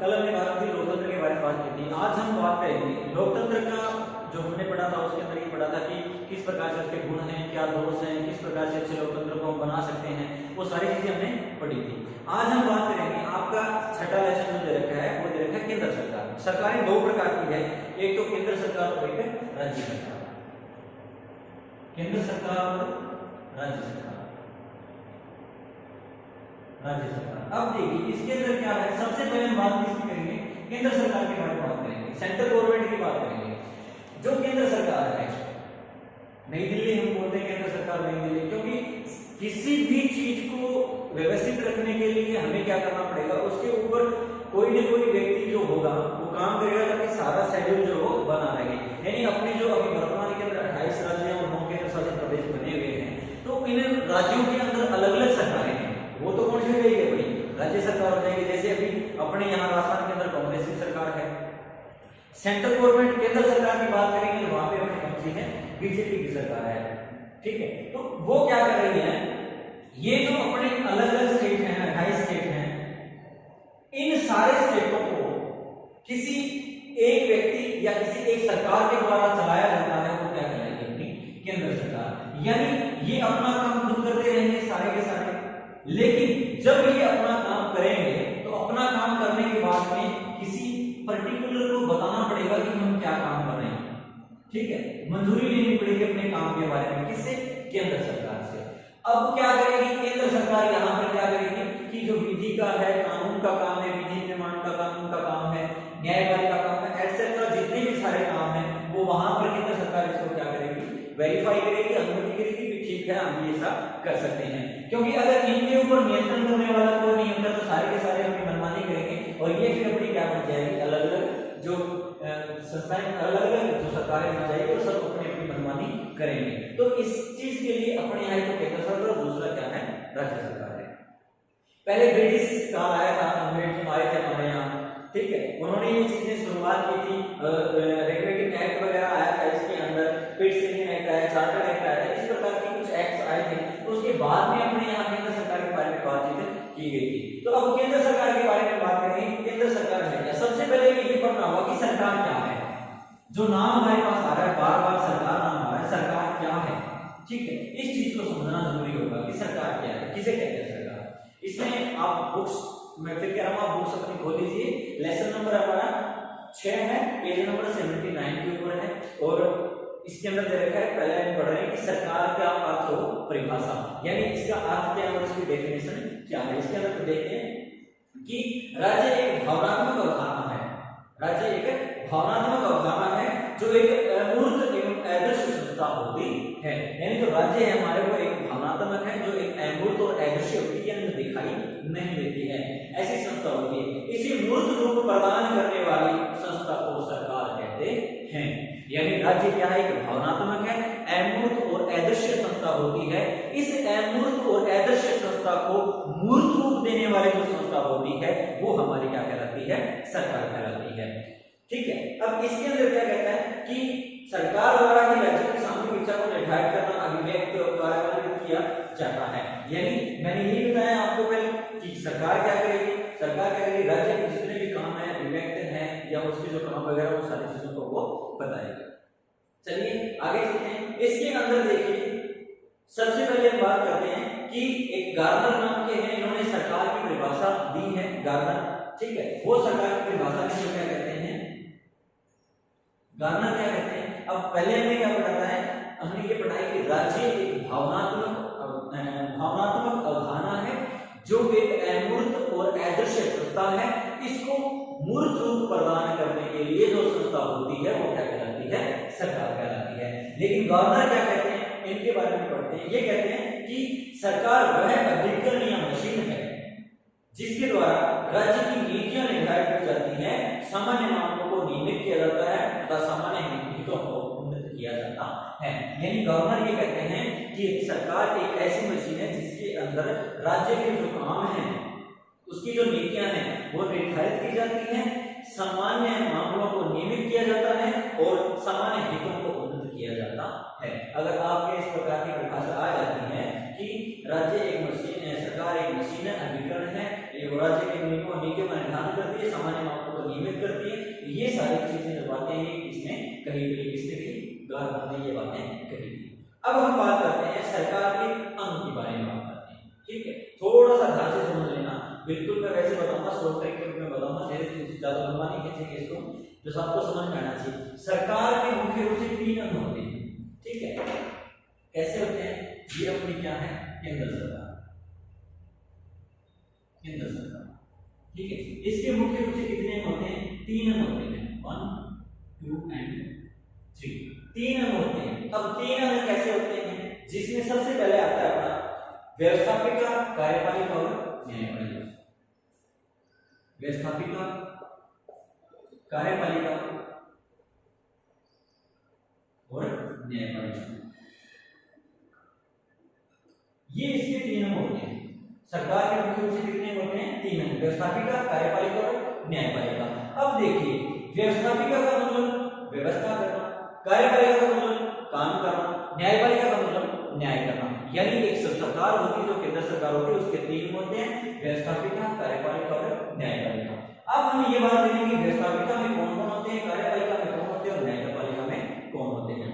कल हमने बात की लोकतंत्र के बारे में बात की थी। आज हम बात करेंगे लोकतंत्र का जो हमने पढ़ा था उसके अंदर ये पढ़ा था कि किस प्रकार से उसके गुण हैं, क्या दोष हैं, किस प्रकार से अच्छे लोकतंत्र को हम बना सकते हैं, वो सारी चीजें हमने पढ़ी थी। आज हम बात करेंगे, आपका छठा लेसन जो दे रखा है वो दे रखा है केंद्र सरकार। सरकारें दो प्रकार की है, एक तो केंद्र सरकार और एक राज्य सरकार। केंद्र सरकार और राज्य सरकार। राज्य सरकार, अब देखिए इसके अंदर क्या है। सबसे पहले हम बात किसकी करेंगे, केंद्र सरकार के बारे में बात करेंगे, सेंट्रल गवर्नमेंट की बात करेंगे। जो केंद्र सरकार है, नई दिल्ली हम बोलते हैं केंद्र सरकार नई दिल्ली, क्योंकि किसी भी चीज को व्यवस्थित रखने के लिए हमें क्या करना पड़ेगा, उसके ऊपर कोई न कोई व्यक्ति जो होगा वो काम करेगा ताकि सारा शेड्यूल जो हो बना रहे। यानी अपने जो अभी वर्तमान के अंदर 28 राज्य और 9 केंद्र शासित प्रदेश बने हुए हैं, तो इन राज्यों के अंदर अलग अलग सरकारें हैं। वो तो कौन सी हो जाएगी, अपनी राज्य सरकार हो जाएगी। जैसे अभी अपने यहाँ राजस्थान के अंदर कांग्रेस की सरकार है। सेंट्रल गवर्नमेंट केंद्र सरकार की बात करेंगे वहां पे अपनी कौन सी है, बीजेपी की सरकार है। ठीक है, तो वो क्या कर रही है, ये जो अपने अलग अलग स्टेट हैं, 28 स्टेट हैं, इन सारे स्टेटों को किसी एक व्यक्ति या किसी एक सरकार के द्वारा चलाया जाता है, वो क्या कहलाएगी, अपनी केंद्र सरकार। यानी ये अपना काम खुद करते रहेंगे सारे के सारे, लेकिन जब ये अपना काम करेंगे तो अपना काम करने के बाद में किसी पर्टिकुलर को बताना पड़ेगा कि हम क्या काम कर रहे हैं। ठीक है, मंजूरी लेनी पड़ेगी अपने काम के बारे में, किससे, केंद्र सरकार से। अब क्या करेगी केंद्र सरकार, यहाँ पर क्या करेगी कि जो विधि का है, कानून का काम है, विधि निर्माण का कानून का काम है, न्यायपालिका का काम है, एटसेट्रा जितने भी सारे काम है, वो वहां पर केंद्र सरकार इसको क्या करेगी, वेरीफाई करेगी, अनुमति करेगी कि ठीक है हम ये ऐसा कर सकते हैं। क्योंकि अगर इनके ऊपर नियंत्रण करने वाला कोई नहीं होता तो सारे के सारे अपनी मनमानी करेंगे और ये फिर अपनी क्या बन जाएगी, अलग अलग जो संस्थाएं, अलग अलग जो सरकारें बन जाएगी और सब अपनी अपनी मनमानी करेंगे। तो इस चीज के लिए अपने यहाँ तो केंद्र सरकार और दूसरा क्या है, राज्य सरकार है। पहले ब्रिटिश काल आया था, अंग्रेज आए थे हमारे यहाँ। ठीक है, उन्होंने ये चीजें शुरुआत की थी, रेगुलेटिंग एक्ट वगैरह आया था इसके अंदर, पिट्स एक्ट आया, चार्टर एक्ट आया था, इस प्रकार के कुछ एक्ट आए थे। उसके बाद में अपने यहाँ केंद्र सरकार के बारे में बातचीत की गई थी। तो अब केंद्र सरकार के बारे में बात करेंगे, केंद्र सरकार है क्या। सबसे पहले ये पढ़ना होगा कि सरकार क्या है। जो नाम हमारे पास आ रहा है, बार बार सरकार नाम आ रहा है, सरकार क्या है। ठीक है, इस चीज को समझना जरूरी होगा कि सरकार क्या है, किसे कहते हैं सरकार। इसमें आप बुक्स, मैं फिर कह रहा हूं, आप बुक्स अपनी खोल लीजिए। लेसन नंबर हमारा 6 है, पेज नंबर 79 के ऊपर है, और इसके अंदर दे रखा है, पहले हम पढ़ रहे हैं कि सरकार का अर्थ हो परिभाषा, यानी इसका अर्थ क्या है और इसकी डेफिनेशन क्या है। इसके अंदर देखते हैं कि राज्य एक भावनात्मक अवधारणा है। राज्य एक भावनात्मक अवधारणा है जो एक अमूर्त एवं आदर्श संस्था होती है। यानी जो राज्य है हमारे को एक भावनात्मक है, जो एक अमूर्त और आदर्श होती है, यानी दिखाई नहीं देती है, ऐसी संस्था होती है। इसी मूर्त रूप प्रदान करने वाली संस्था को सरकार कहते हैं। यानी राज्य क्या है, एक भावनात्मक है, अमूर्त और आदर्श संस्था होती है। इस अमूर्त और आदर्श संस्था को मूर्त रूप देने वाली जो संस्था होती है वो हमारी क्या कहलाती है, सरकार कहलाती है। ठीक है, अब इसके अंदर क्या कहता है कि सरकार द्वारा ही राज्य की सामूहिक इच्छा को निर्धारित करना, अभिव्यक्त द्वारा किया जाता है। यानी मैंने यही बताया आपको पहले कि सरकार क्या करेगी, सरकार क्या करेगी, राज्य के जितने भी काम है, अभिव्यक्त है या उसके जो काम वगैरह, वो सारी चीजों को वो बताएगा। चलिए आगे चलते हैं। इसके अंदर देखिए, सबसे पहले हम बात करते हैं कि एक गार्नर नाम के हैं, इन्होंने सरकार की परिभाषा दी है, गार्नर। ठीक है, वो सरकार की परिभाषा में क्या कहते हैं, गार्नर क्या कहते हैं। अब पहले हमने क्या पढ़ा है, हमने ये पढ़ा है कि राज्य एक भावनात्मक अवधारणा है जो एक अमूर्त और आदर्श संस्था है। इसको मूर्त रूप प्रदान करने के लिए जो संस्था होती है वो क्या कहलाती है, सरकार कहलाती है। लेकिन गवर्नर क्या कहते हैं, इनके बारे में पढ़ते हैं। ये कहते हैं कि सरकार वह अभिकरण या मशीन है जिसके द्वारा राज्य की नीतियां निर्धारित की जाती हैं, सामान्य मामलों को नियमित किया जाता है तथा सामान्य हितों को उन्नत किया जाता है। यानी गवर्नर ये कहते हैं कि सरकार एक ऐसी मशीन है जिसके अंदर राज्य के जो काम हैं, उसकी जो नीतियां हैं वो निर्धारित की जाती हैं, सामान्य मामलों को नियमित किया जाता है और सामान्य हितों को उन्नत किया जाता है। अगर आपके इस प्रकार की परिभाषा आ जाती है कि राज्य एक मशीन है, सरकार एक मशीन है, अभिकरण है, ये राज्य के नियमों और नीतियों का निर्धारण करती है, सामान्य मामलों को नियमित करती है। ये सारी चीजें जो बातें हैं इसमें कही गई, किसने कही? गवर्नर ने ये बातें कही थी। अब हम बात करते हैं सरकार के अंग के बारे में बात करते हैं, ठीक है। थोड़ा सा ध्यान से समझ लेना, बिल्कुल मैं वैसे बताऊंगा, शॉर्ट ट्रिक के रूप में बताऊंगा, धीरे ज्यादा लंबा नहीं खींचेंगे इसको, जो सबको समझ में आना चाहिए। सरकार के मुख्य रूप से 3 अंग होते हैं, ठीक है। कैसे होते हैं? ये अपनी क्या है? केंद्र सरकार, केंद्र सरकार, ठीक है। इसके मुख्य रूप से कितने अंग होते हैं? 3 अंग होते हैं, 1 2 एंड 3, 3 अंग होते हैं। अब 3 अंग कैसे होते हैं? जिसमें सबसे पहले आता है अपना व्यवस्थापिका, कार्यपालिका और न्यायपालिका। व्यवस्थापिका, कार्यपालिका और न्यायपालिका, ये इसके 3 अंग होते हैं। सरकार के मुख्य रूप से कितने होते हैं? 3 अंग, व्यवस्थापिका, कार्यपालिका और न्यायपालिका। अब देखिए, व्यवस्थापिका का मतलब व्यवस्था करना, कार्यपालिका का मतलब काम करना, न्यायपालिका का मतलब न्याय करना। यानी एक सरकार होती है जो केंद्र सरकार होती है, उसके 3 होते हैं, व्यवस्थापिका, कार्यपालिका और न्यायपालिका। अब हम ये बात करेंगे कि व्यवस्थापिका में कौन कौन होते हैं, कार्यपालिका में कौन होते हैं और न्यायपालिका में कौन होते हैं।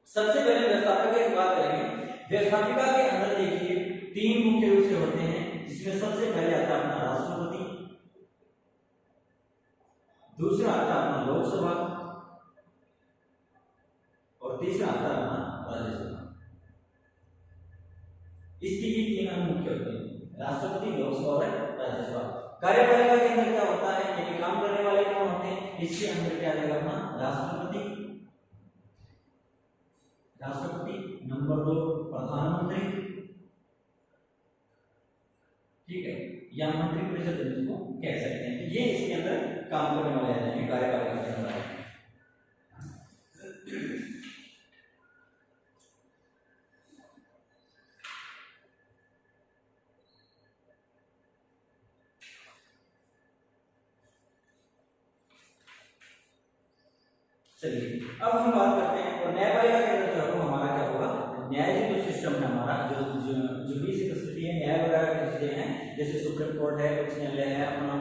सबसे पहले व्यवस्थापिका की बात करेंगे। व्यवस्थापिका के अंदर देखिए 3 मुख्य रूप से होते हैं, जिसमें सबसे पहले आता है अपना राष्ट्रपति, दूसरा आता है अपना लोकसभा और तीसरा आता है अपना राज्यसभा। इसकी भी 3 अंग मुख्य होते हैं, राष्ट्रपति, लोकसभा और राज्यसभा। कार्यपालिका के अंदर क्या होता है, यानी काम करने वाले कौन होते हैं? इसके अंदर क्या आएगा अपना राष्ट्रपति, राष्ट्रपति, नंबर 2 प्रधानमंत्री, ठीक है, या मंत्रिपरिषद इसको कह सकते हैं। तो ये इसके अंदर काम करने वाले आ जाएंगे कार्यपालिका के अंदर। चलिए अब हम बात करते हैं और न्यायपालिका के अंदर जो हमारा क्या होगा, न्यायिक जो सिस्टम है हमारा, जो जुडिशियल कस्टडी है, न्याय वगैरह की चीजें हैं, जैसे सुप्रीम कोर्ट है, उच्च न्यायालय है, अपना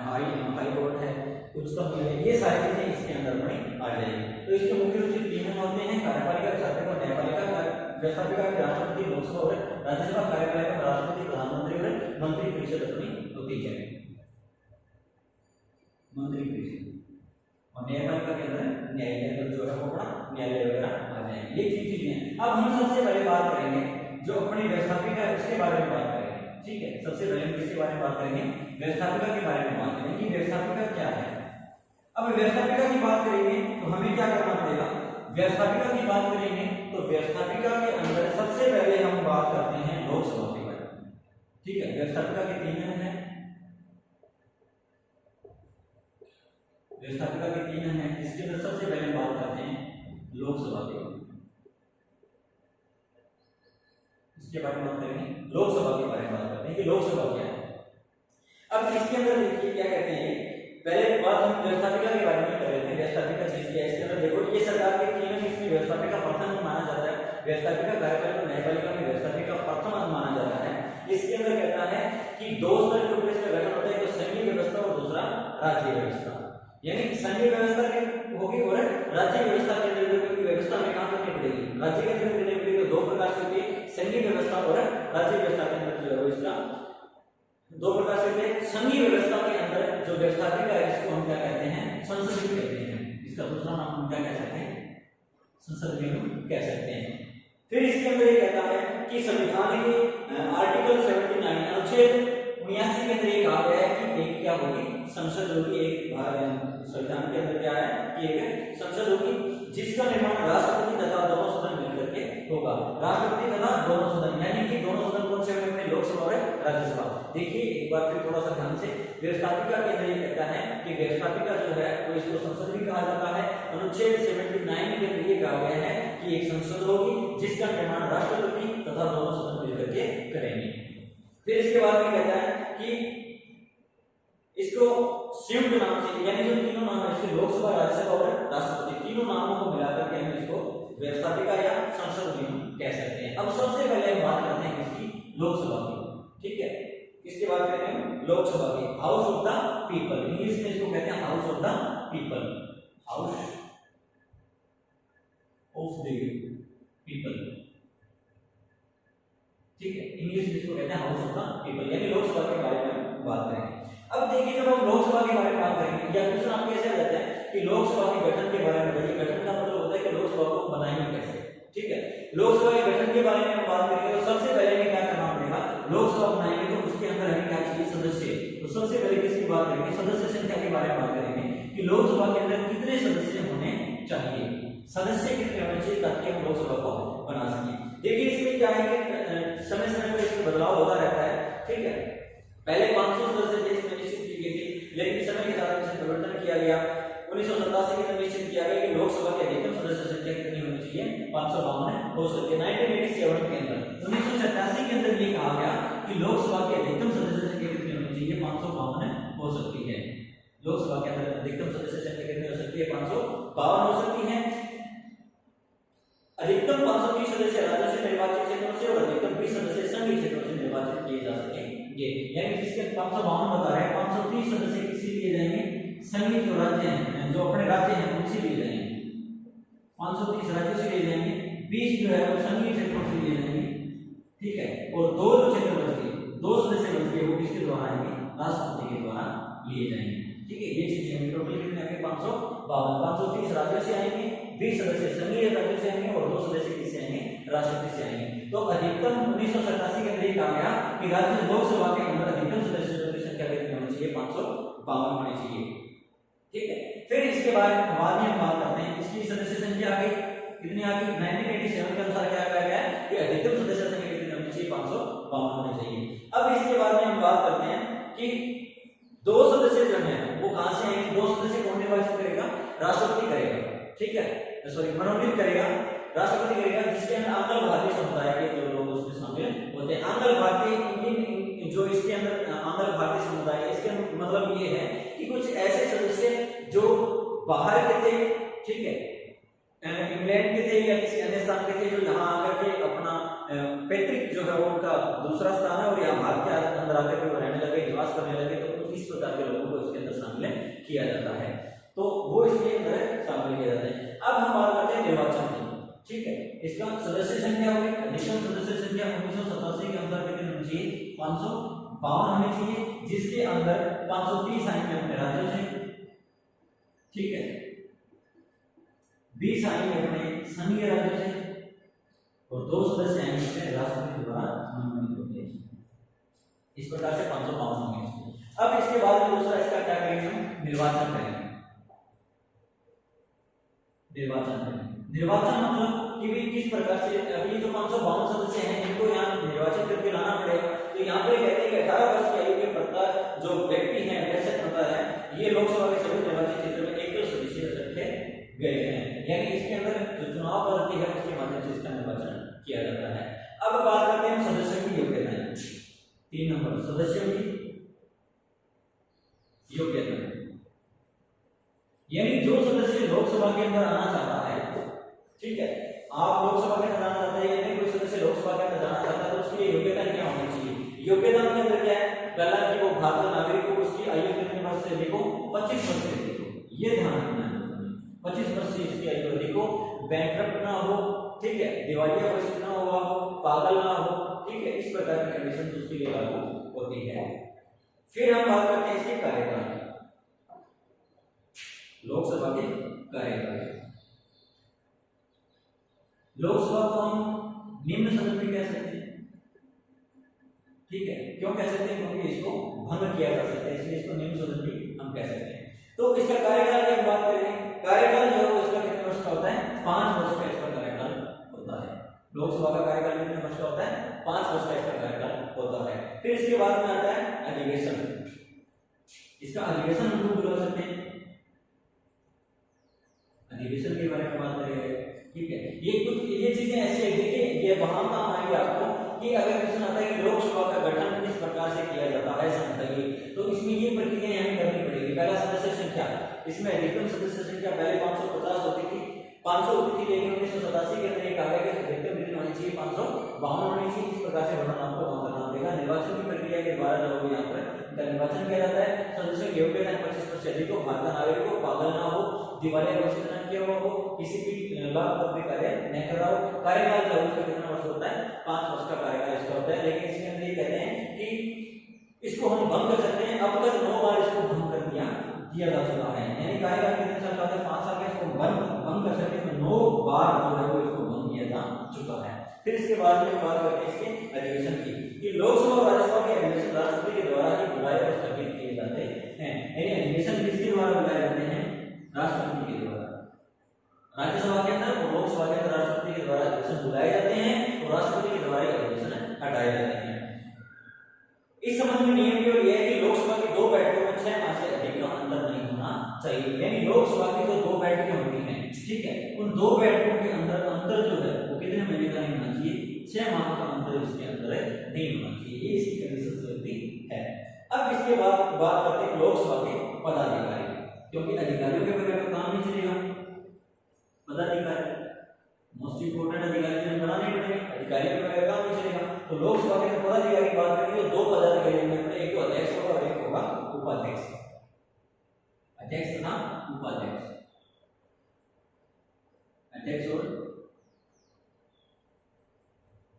हाई कोर्ट है, उच्चतम न्यायालय, ये सारी चीजें इसके अंदर में आ जाएंगी। तो इसके मुख्य रूप से 3 होते हैं, कार्यपालिका, व्यवस्थापिका और न्यायपालिका। व्यवस्थापिका के राष्ट्रपति, लोकसभा और राज्यसभा, कार्यपालिका राष्ट्रपति, प्रधानमंत्री और मंत्रिपरिषद अपनी होती है, मंत्रिपरिषद। और न्यायपालिका के अंदर न्यायालय जो है वो अपना न्यायालय वगैरह आ जाएंगे। ये 3 चीजें हैं। अब हम सबसे पहले बात करेंगे जो अपनी व्यवस्थापिका है उसके बारे में बात करेंगे, ठीक है। सबसे पहले हम किसके बारे में बात करेंगे? व्यवस्थापिका के बारे में बात करेंगे कि व्यवस्थापिका क्या है। अब व्यवस्थापिका की बात करेंगे तो हमें क्या करना पड़ेगा? व्यवस्थापिका की बात करेंगे तो व्यवस्थापिका के अंदर सबसे पहले हम बात करते हैं लोकसभा के बारे में, ठीक है। व्यवस्थापिका के 3 अंग हैं, व्यवस्थापिका के 3 अंग हैं, जिसके अंदर सबसे पहले बात करते हैं लोकसभा के बारे में। इसके बारे में बात करेंगे, लोकसभा के बारे में बात करते हैं कि लोकसभा क्या है। अब इसके अंदर देखिए क्या कहते हैं, पहले बात हम व्यवस्थापिका के बारे में कर रहे थे। व्यवस्थापिका चीज क्या है, इसके अंदर देखो ये सरकार के 3 अंग, इसमें व्यवस्थापिका प्रथम माना जाता है। व्यवस्थापिका, कार्यपालिका, न्यायपालिका में व्यवस्थापिका प्रथम अंग माना जाता है। इसके अंदर कहता है कि 2 स्तर के ऊपर इसका गठन होता है, तो संघीय व्यवस्था और दूसरा राज्य व्यवस्था। यानी संघीय व्यवस्था के होगी और राज्य व्यवस्था के अंदर की व्यवस्था में काम करनी पड़ेगी, राज्य के अंदर करनी पड़ेगी। तो 2 प्रकार से होती है, संघीय व्यवस्था और राज्य व्यवस्था के अंदर जो है इसका 2 प्रकार से होते हैं। संघीय व्यवस्था के अंदर जो व्यवस्थापिका है इसको हम क्या कहते हैं? संसद भी कहते हैं। इसका दूसरा नाम हम क्या कह सकते हैं? संसद भी हम कह सकते हैं। फिर इसके अंदर ये कहता है कि संविधान के आर्टिकल 79 अनुच्छेद 79 के अंदर ये कहा गया है कि एक क्या होगी? संसद होगी। एक संविधान के अंदर क्या है कि एक संसद होगी जिसका निर्माण राष्ट्रपति तथा दोनों सदन मिलकर के होगा। राष्ट्रपति तथा दोनों सदन, यानी कि दोनों सदन कौन से होंगे? लोकसभा और राज्यसभा। देखिए एक बार फिर थोड़ा सा ध्यान से, व्यवस्थापिका के अंदर ये कहता है कि व्यवस्थापिका जो है वो इसको संसद भी कहा जाता है। अनुच्छेद 79 के अंदर ये कहा गया है कि एक संसद होगी जिसका निर्माण राष्ट्रपति तथा दोनों सदन मिलकर के करेंगे। फिर इसके बाद में कहता है कि इसको संयुक्त नाम से, यानी जो तीनों नाम है इसके लोकसभा, राज्यसभा और राष्ट्रपति, तीनों नामों को मिलाकर के हम इसको व्यवस्थापिका या संसद भी कह सकते हैं। अब सबसे पहले हम बात करते हैं इसकी लोकसभा की। ठीक है, किसकी बात कर रहे हैं? लोकसभा की, house of the people, English में इसको कहते हैं house of the people, house of the people, ठीक है, इंग्लिश में इसको कहते हैं हाउस ऑफ द पीपल, यानी लोकसभा के बारे में बात करेंगे। अब देखिए जब हम लोकसभा के बारे में बात करेंगे या क्वेश्चन आपके ऐसे आ जाता है कि लोकसभा के गठन के बारे में बताइए, गठन का मतलब होता है कि लोकसभा को बनाएंगे कैसे, ठीक है, लोकसभा के गठन के बारे में हम बात करेंगे तो सबसे पहले हमें क्या करना पड़ेगा, लोकसभा बनाएंगे तो उसके अंदर हमें क्या चाहिए, सदस्य। तो सबसे पहले किसकी बात करेंगे, सदस्य संख्या के बारे में बात करेंगे कि लोकसभा के अंदर कितने सदस्य होने चाहिए, सदस्य कितने होने चाहिए ताकि हम लोकसभा को बना सकें। देखिए इसमें क्या है कि समय समय पर इसमें बदलाव होता रहता है, ठीक है, पहले 500 सदस्य थे इसमें निश्चित की गई थी, लेकिन समय के साथ इसमें परिवर्तन किया गया। 1987 के अंदर निश्चित किया गया कि लोकसभा की अधिकतम सदस्य संख्या कितनी होनी चाहिए, 552 हो सकती है। 1987 के अंदर 1987 के अंदर ये कहा गया कि लोकसभा की अधिकतम सदस्य संख्या कितनी होनी चाहिए, 552 हो सकती है। लोकसभा के अंदर अधिकतम सदस्य संख्या कितनी हो सकती है, 552 हो सकती है। अधिकतम 530 सदस्य राज्यों से निर्वाचित क्षेत्रों से और अधिकतम 20 सदस्य संघीय क्षेत्रों से निर्वाचित किए जा सकेंगे, यानी जिसके 552 बता रहे हैं, 530 सदस्य किसी लिए जाएंगे, संघीय जो राज्य हैं, जो अपने राज्य हैं उनसे लिए जाएंगे, 530 राज्यों से लिए जाएंगे, 20 जो है वो संघीय क्षेत्रों से लिए जाएंगे, ठीक है, और दो जो क्षेत्र बच गए, 2 सदस्य बच गए वो किसके द्वारा आएंगे, राष्ट्रपति के द्वारा लिए जाएंगे, ठीक है, ये चीजें हमें टोटल कितने आएंगे, 530 राज्यों से आएंगे, 20 सदस्य संघीय राज्यों से आएंगे और 2 सदस्य किससे आएंगे, राष्ट्रपति से आएंगे। तो अधिकतम 1987 के अंदर कहा गया कि राज्य लोकसभा के अंदर अधिकतम सदस्यों की संख्या कितनी होनी चाहिए, 552 होनी चाहिए, ठीक है। फिर इसके बाद में हम बात करते हैं इसकी सदस्य संख्या आ गई, कितनी आ गई, 1987 के अनुसार क्या कहा गया है कि अधिकतम सदस्य संख्या कितनी होनी चाहिए, 552 होनी चाहिए। अब इसके बाद में हम बात करते हैं कि 2 सदस्य जो हैं वो कहां से आएंगे, 2 सदस्य कौन निर्वाचित करेगा, राष्ट्रपति करेगा, ठीक है, सॉरी मनोनीत करेगा, राष्ट्रपति करेगा, जिसके अंदर आंग्ल भारतीय समुदाय के जो लोग उसमें शामिल होते हैं। आंग्ल भारतीय इंडियन जो इसके अंदर आंग्ल भारतीय समुदाय है, इसके मतलब ये है कि कुछ ऐसे सदस्य जो बाहर के थे, ठीक है, इंग्लैंड के थे या किसी अन्य स्थान के थे, जो यहाँ आकर के अपना पैतृक जो है वो उनका दूसरा स्थान है और यहाँ भारत के अंदर आकर के वो रहने लगे, निवास करने लगे, तो इस प्रकार के लोगों को इसके अंदर शामिल किया जाता है, तो वो इसके अंदर शामिल किया जाता है। अब हम बात करते हैं निर्वाचन की, ठीक है, इसका सदस्य संख्या हुई, अधिकतम सदस्य संख्या 1987 के अनुसार कितनी होनी चाहिए, 552 होनी चाहिए, जिसके अंदर 530 आएंगे अपने राज्यों से, ठीक है, 20 आएंगे अपने संघीय राज्यों से और 2 सदस्य आएंगे अपने राष्ट्रपति द्वारा मनोनीत होते हैं। इस प्रकार से 552 होंगे। अब इसके बाद में दूसरा इसका क्या करेंगे, हम निर्वाचन करेंगे। निर्वाचन मतलब कि भी किस प्रकार से, अभी जो 552 सदस्य हैं इनको यहाँ निर्वाचित करके लाना पड़ेगा। तो यहाँ पे कहते हैं कि 18 वर्ष की आयु के प्रत्येक जो व्यक्ति हैं, वैसे होता है, ये लोकसभा के सभी निर्वाचित क्षेत्र में एक सदस्य रखे गए हैं, यानी इसके अंदर जो चुनाव पद्धति है उसके माध्यम से इसका निर्वाचन किया जाता है। अब बात करते हैं सदस्यों की योग्यता, 3 नंबर सदस्यों की योग्यता, यानी जो सदस्य लोकसभा के अंदर आना चाहता है, ठीक है, आप लोकसभा के अंदर आना चाहते हैं या कोई सदस्य लोकसभा के अंदर जाना चाहता है तो उसकी योग्यता क्या होनी चाहिए। योग्यता के अंदर क्या है, पहला कि वो भारतीय नागरिक हो, उसकी आयु कितने वर्ष से अधिक हो, 25 वर्ष से अधिक हो, ये ध्यान रखना है, 25 वर्ष से इसकी आयु अधिक हो, बैंकरप्ट ना हो, ठीक है, दिवालिया घोषित ना हुआ हो, पागल ना हो, ठीक है, इस प्रकार की कंडीशन उसके लिए लागू होती है। फिर हम बात करते हैं इसके कार्यकाल की, लोकसभा के कार्यकाल। लोकसभा को हम निम्न सदन भी कह सकते हैं, ठीक है, क्यों कह सकते हैं, क्योंकि इसको भंग किया जा सकता है, इसलिए इसको निम्न सदन भी हम कह सकते हैं। तो इसका कार्यकाल की हम बात करेंगे, कार्यकाल जो है इसका कितने वर्ष का होता है, 5 वर्ष का इसका कार्यकाल होता है। लोकसभा का कार्यकाल कितने वर्ष का होता है, 5 वर्ष का इसका कार्यकाल होता है। फिर इसके बाद में आता है अधिवेशन, इसका अधिवेशन हम लोग बुला सकते हैं, अधिवेशन के बारे में बात करेंगे, ठीक है। ये चीजें ऐसी है, देखिए ये वहां काम आएगी आपको कि अगर क्वेश्चन आता है कि लोकसभा का गठन किस प्रकार से किया जाता है संसदीय, तो इसमें ये प्रक्रिया हमें करनी पड़ेगी। पहला सदस्य संख्या, इसमें अधिकतम सदस्य संख्या पहले 550 होती थी, 500 होती थी, लेकिन 1987 के अंदर एक आ गया कि अधिकतम कितनी होनी चाहिए, 552 होनी चाहिए। इस प्रकार से वर्णन आपको वहां करना पड़ेगा निर्वाचन की प्रक्रिया के द्वारा जो है यहाँ पर इनका निर्वाचन किया जाता है। सदस्यों की योग्यता 25 से अधिक हो, भारतीय नागरिक हो, पागल ना हो, दिवालिया घोषित न किया हुआ हो, किसी भी लाभप्रद कार्य नहीं कर रहा हो। कार्यकाल जो है उसका कितना वर्ष होता है? 5 वर्ष का कार्यकाल इसका होता है। लेकिन इसके अंदर ये कहते हैं कि इसको हम भंग कर सकते हैं। अब तक 9 बार इसको भंग कर दिया जा चुका है, यानी कार्यकाल कितने साल का है? 5 साल का। इसको भंग कर सकते हैं, 9 बार जो है वो इसको भंग किया जा चुका है। फिर इसके बाद में बात करते हैं इसके अधिवेशन की, कि लोकसभा और राज्यसभा के अधिवेशन राष्ट्रपति के द्वारा ही बुलाए और स्थगित किए जाते हैं। यानी अधिवेशन किसके द्वारा बुलाए जाते हैं? राष्ट्रपति के द्वारा। राज्यसभा के अंदर और लोकसभा के अंदर राष्ट्रपति के द्वारा अधिवेशन बुलाए जाते हैं और राष्ट्रपति के द्वारा अधिवेशन हटाए जाते हैं। इस संबंध में नियम केवल यह है कि लोकसभा की 2 बैठकों में 6 माह से अधिक का अंतर नहीं होना चाहिए। यानी लोकसभा की जो 2 बैठकें होती हैं, ठीक है, उन 2 बैठकों के अंतर जो है वो कितने महीने का नहीं होना चाहिए? 6 माह का अंतर इसके अंदर नहीं होना चाहिए। ये इसकी कंडीशन होती है। अब इसके बाद बात करते हैं लोकसभा के पदाधिकारी, क्योंकि अधिकारियों के बगैर तो काम नहीं चलेगा। पदाधिकारी मोस्ट इंपोर्टेंट अधिकारी जिन्हें बनाने पड़ेंगे, अधिकारी के बगैर काम नहीं चलेगा। तो लोकसभा के पदाधिकारी की बात करेंगे तो 2 पदाधिकारी होंगे, एक तो अध्यक्ष होगा और एक होगा उपाध्यक्ष। अध्यक्ष तथा उपाध्यक्ष, अध्यक्ष और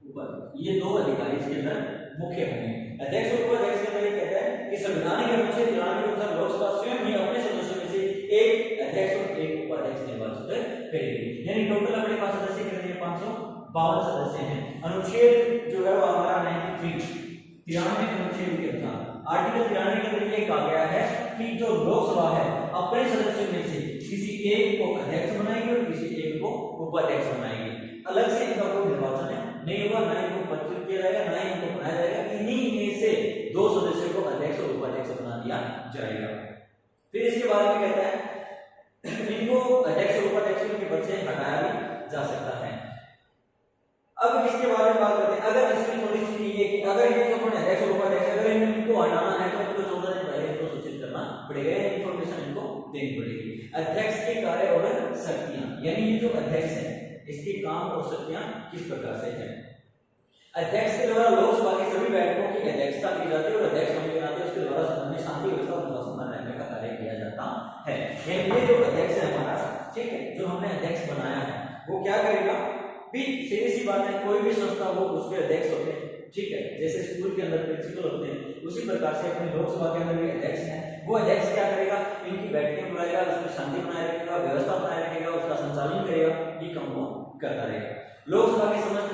उपाध्यक्ष, ये 2 अधिकारी इसके अंदर मुख्य होंगे। अध्यक्ष और उपाध्यक्ष के अंदर कहता है कि संविधान के अनुच्छेद 93 के अनुसार लोकसभा स्वयं ही अपने सदस्यों में से एक अध्यक्ष और एक उपाध्यक्ष निर्वाचित करेगी। यानी टोटल अपने पास सदस्य कितने हैं? 552 सदस्य हैं। अनुच्छेद जो है वो हमारा 93 अनुच्छेद के अनुसार आर्टिकल 93 के अंदर ये कहा गया है कि जो लोकसभा है अपने सदस्यों में से किसी एक को अध्यक्ष बनाएगी और किसी एक को उपाध्यक्ष बनाएगी। अलग से इनका कोई निर्वाचन नहीं होगा, ना इनको पदच्युत किया जाएगा, ना इनको बनाया जाएगा। इन्हीं में से 2 सदस्यों को अध्यक्ष और उपाध्यक्ष बना दिया जाएगा। फिर इसके बाद में कहता है इनको अध्यक्ष और उपाध्यक्ष के पद से हटाया भी जा सकता है। अब इसके बारे में बात करते हैं। अगर इसमें थोड़ी सी ये कि अगर ये जो अध्यक्ष और उपाध्यक्ष अगर इनको हटाना है तो इनको 14 दिन पहले इनको सूचित करना पड़ेगा, इन्फॉर्मेशन इनको देनी पड़ेगी। अध्यक्ष के कार्य और शक्तियां, यानी ये जो अध्यक्ष है इसके काम और शक्तियां किस प्रकार से हैं? अध्यक्ष के द्वारा लोकसभा की सभी बैठकों की अध्यक्षता की जाती है और अध्यक्ष होने के नाते उसके द्वारा सदन में शांति व्यवस्था और अनुशासन रहने का कार्य किया जाता है। ये जो अध्यक्ष है हमारा, ठीक है, जो हमने अध्यक्ष बनाया है वो क्या करेगा? भी सीधी सी बात है, कोई भी संस्था हो उसके अध्यक्ष होते हैं, ठीक है, जैसे स्कूल के अंदर प्रिंसिपल होते हैं उसी प्रकार से अपने लोकसभा के अंदर भी अध्यक्ष हैं। वो अध्यक्ष क्या करेगा? इनकी बैठकें बुलाएगा, उसमें शांति बनाए रखेगा, व्यवस्था बनाए रखेगा, उसका संचालन करेगा, ये काम वो करता रहेगा। लोकसभा के समस्त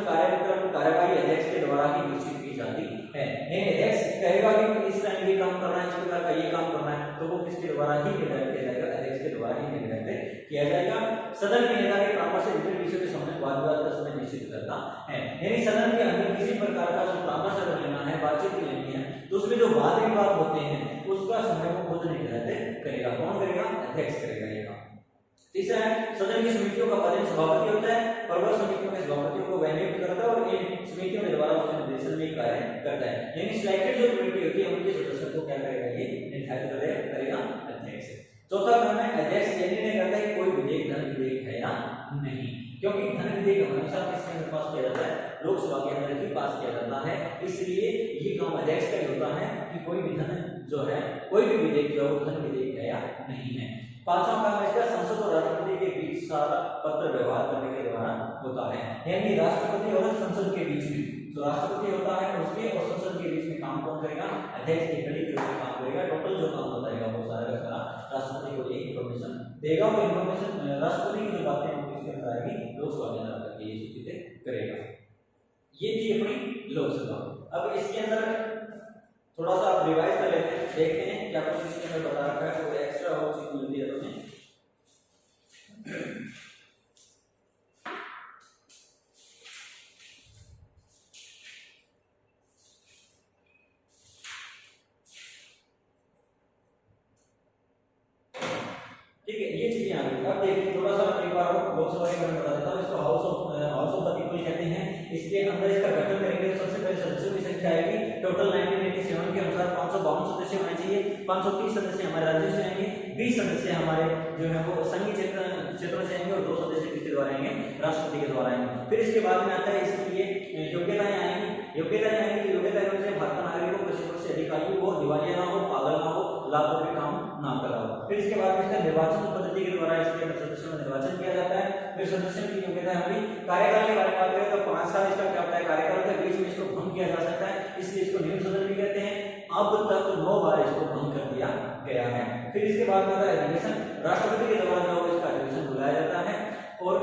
कार्यवाही अध्यक्ष के द्वारा ही निश्चित की जाती है। अध्यक्ष कहेगा कि इस टाइम ये काम करना है, इस प्रकार का ये काम करना है, तो वो किसके द्वारा ही निर्धारित किया जाएगा? अध्यक्ष के द्वारा ही निर्धारित किया जाएगा। सदन के नेता के परामर्श से विभिन्न विषयों के संबंध वाद विवाद का समय निश्चित करता है। यानी सदन के अंदर किसी प्रकार का जो परामर्श लेना है, बातचीत लेनी है, तो उसमें जो वाद विवाद होते हैं उसका समय वो खुद निर्धारित करेगा। कौन करेगा? अध्यक्ष करेगा ये काम। तीसरा है सदन की समितियों का पद सभापति होता है, प्रवर समितियों के सभापतियों को वह नियुक्त करता है और इन समितियों के द्वारा उसके निर्देशन में कार्य करता है। यानी सिलेक्टेड जो कमेटी होती है उनके सदस्यों को क्या करेगा? ये निर्धारित करेगा अध्यक्ष। चौथा क्रम है अध्यक्ष ये निर्णय करता है कोई विधेयक धन विधेयक है या नहीं, क्योंकि धन विधेयक हमेशा किसके अंदर पास किया जाता है? लोकसभा के अंदर ही पास किया जाता है। इसलिए ये काम अध्यक्ष का ही होता है कि कोई भी धन जो है, कोई भी विधेयक जो धन विधेयक है या नहीं है। पांचवा काम इसका संसद और राष्ट्रपति के बीच सारा पत्र व्यवहार करने के द्वारा होता है। यानी राष्ट्रपति और संसद के बीच में जो राष्ट्रपति होता है उसके और संसद के बीच में काम कौन करेगा? अध्यक्ष की कड़ी के रूप में काम करेगा। टोटल जो काम बताएगा वो सारा का सारा राष्ट्रपति को ये इन्फॉर्मेशन देगा। वो इन्फॉर्मेशन राष्ट्रपति की जो बातें होंगी इसके अंदर आएगी, लोकसभा के अंदर आकर ये सूचित करेगा। ये थी अपनी लोकसभा। अब इसके अंदर थोड़ा सा आप रिवाइज कर लेते हैं, देखते हैं क्या कुछ इसके अंदर बता रखा है, तो एक्स्ट्रा और चीज मिलती है तुम्हें। ठीक है, ये चीजें आ गई। अब देखिए थोड़ा सा एक बार लोकसभा के बारे में बता देता हूँ। इसको हाउस ऑफ द पीपल कहते हैं। इसके अंदर इसका गठन करेंगे तो सबसे पहले सदस्यों की संख्या आएगी। टोटल 1987 के अनुसार 552 सदस्य होने चाहिए। 530 सदस्य हमारे राज्य से आएंगे, 20 सदस्य हमारे जो है वो संघीय क्षेत्रों से आएंगे और 2 सदस्य किसके द्वारा आएंगे, राष्ट्रपति के द्वारा आएंगे। फिर इसके बाद में आता है इसके लिए योग्यताएं आएंगी। योग्यताएं आएंगी, योग्यता के अनुसार भारत नागरिक को 25 वर्ष से अधिक आयु हो, दिवालिया ना हो, पागल ना हो, लाभ का काम ना करा हो। फिर इसके बाद में इसका निर्वाचन पद्धति के द्वारा इसके अंदर सदस्यों का निर्वाचन किया जाता है। फिर सदस्यों की योग्यता हमारी कार्यकाल के बारे में बात करें तो 5 साल इसका क्या होता है कार्यकाल के बीच में इसको भंग किया जा सकता है, इसलिए इसको नियम सदन भी कहते हैं। अब तक 9 बार इसको भंग कर दिया गया है। फिर इसके बाद में आता है अधिवेशन, राष्ट्रपति के द्वारा जो इसका अधिवेशन बुलाया जाता है और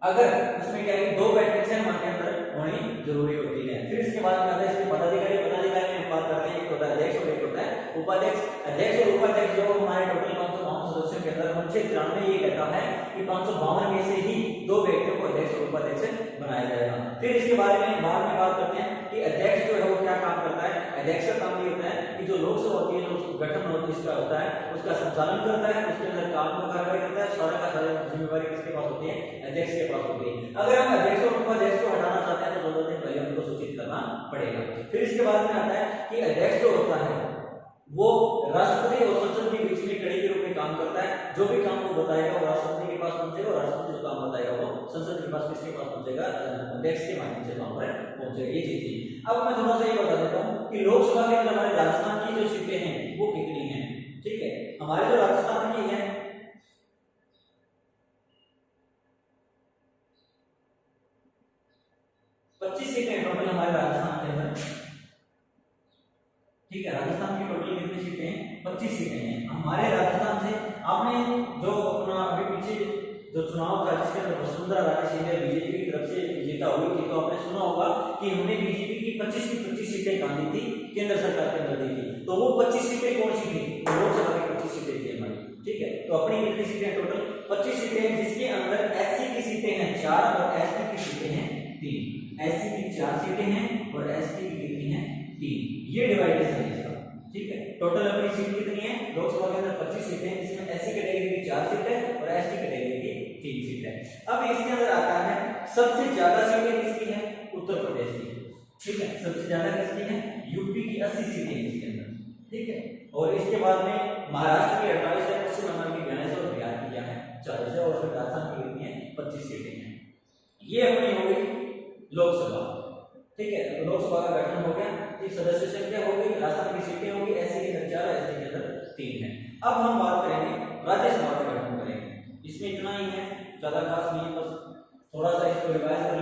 अगर उसमें क्या है कि 2 बैठक से हमारे अंदर होनी जरूरी होती है। फिर इसके बाद में आता है इसके पदाधिकारी में हम बात करते हैं, एक होता है अध्यक्ष और एक होता है उपाध्यक्ष। अध्यक्ष और उपाध्यक्ष जो हमारे टोटल 552 सदस्यों के अंदर अनुच्छेद 93 ये कहता है कि 552 में से ही 2 व्यक्तियों को अध्यक्ष और उपाध्यक्ष बनाया जाएगा। फिर इसके बारे में बाद में बात करते हैं कि अध्यक्ष जो है वो क्या काम करता है। अध्यक्ष का काम ये होता है कि जो लोकसभा होती है, जो गठन इसका होता है, उसका संचालन करता है, उसके अंदर कानून कार्रवाई करता है, सारा का सारा जिम्मेवारी किसके पास होती है, अध्यक्ष के पास होती है। अगर हम अध्यक्ष और उपाध्यक्ष को हटाना चाहते हैं तो 2 दिन पहले उनको सूचित करना पड़ेगा। फिर इसके बाद में आता है कि अध्यक्ष जो होता है वो राष्ट्रपति और संसद के बीच में कड़ी के रूप में काम करता है। जो भी काम वो बताएगा वो राष्ट्रपति के पास पहुंचेगा और राष्ट्रपति जो काम बताएगा वो संसद के पास किसके पास पहुंचेगा, अध्यक्ष के माध्यम से वहां पर पहुंचेगा। ये चीज थी। अब मैं थोड़ा सा ये बता देता हूँ कि लोकसभा के अंदर हमारे राजस्थान की जो सीटें हैं वो कितनी है। ठीक है, हमारे जो राजस्थान की है 25 सीटें टोटल हमारे राजस्थान के अंदर। ठीक है, राजस्थान की टोटल कितनी सीटें हैं, 25 सीटें हैं हमारे राजस्थान से। आपने जो अपना अभी पीछे जो चुनाव था जिसके अंदर वसुंधरा राजे सिंधिया बीजेपी की तरफ से विजेता हुई थी, तो आपने सुना होगा कि हमने बीजेपी की 25 सीटें कहां दी थी, केंद्र सरकार के अंदर दी थी। तो वो 25 सीटें कौन सी थी, लोकसभा की 25 सीटें थी हमारी। ठीक है, तो अपनी कितनी सीटें टोटल 25 सीटें हैं, जिसके अंदर एससी की सीटें हैं 4 और एसटी की सीटें हैं 3। एससी की 4 सीटें हैं और एसटी की कितनी हैं 3। ये डिवाइडेशन है इसका। ठीक है, टोटल अपनी सीट कितनी है लोकसभा के अंदर 25 सीटें हैं, जिसमें एससी कैटेगरी की 4 सीट है और एसटी कैटेगरी की 3 सीट है। अब इसके अंदर आता है सबसे ज्यादा सीटें किसकी है, उत्तर प्रदेश की। ठीक है, सबसे ज्यादा किसकी है, यूपी की 80 सीटें इसके अंदर। ठीक है, और इसके बाद में महाराष्ट्र की 48 है, पश्चिम बंगाल की 42 और बिहार की क्या है 40 है, और फिर राजस्थान की कितनी है 25 सीटें हैं। ये अपनी हो गई लोकसभा। ठीक है, तो लोकसभा का गठन हो गया, एक सदस्य संख्या हो गई, राजस्थान की सीटें होगी, एससी के अंदर 4 एसटी के अंदर 3 है। अब हम बात करेंगे राज्यसभा का गठन करेंगे। इसमें इतना ही है, ज्यादा खास नहीं है, बस थोड़ा सा इसको रिवाइज कर